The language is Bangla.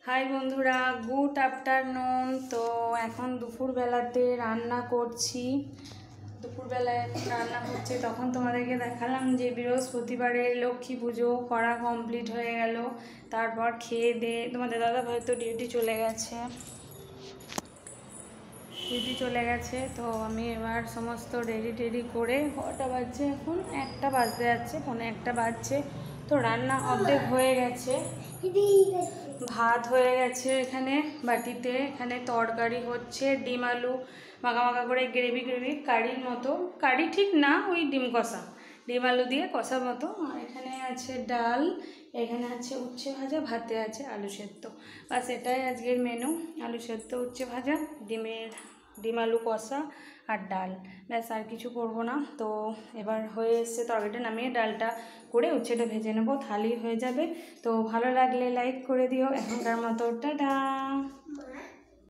হাই বন্ধুরা, গুড আফটারনুন। তো এখন দুপুরবেলাতে রান্না করছি। দুপুরবেলায় রান্না করছি, তখন তোমাদেরকে দেখালাম যে বৃহস্পতিবারের লক্ষ্মী পুজো করা কমপ্লিট হয়ে গেল। তারপর খেয়ে দিয়ে তোমাদের দাদা ভাই তো ডিউটি চলে গেছে। তো আমি এবার সমস্ত রেডি করে, কটা বাজছে এখন, 1টা বাজতে যাচ্ছে, 1:45 বাজছে। তো রান্না অর্ধেক হয়ে গেছে, ভাত হয়ে গেছে এখানে বাটিতে। এখানে তরকারি হচ্ছে, ডিম আলু মাখা করে গ্রেভি কারির মতো, কারি ঠিক না, ওই ডিম কষা, ডিম আলু দিয়ে কষা মতো। আর এখানে আছে ডাল, এখানে আছে উচ্ছে ভাজা, ভাতে আছে আলু সেদ্ধ। বাস এটাই আজকের মেনু, আলু সেদ্ধ, উচ্ছে ভাজা, ডিম আলু কষা আর ডাল। ব্যাস, আর কিছু করবো না। তো এবার হয়ে এসছে, তরকারিটা নামিয়ে ডালটা করে উচ্ছেটা ভেজে নেবো, থালি হয়ে যাবে। তো ভালো লাগলে লাইক করে দিও। এখনকার মতো টাটা।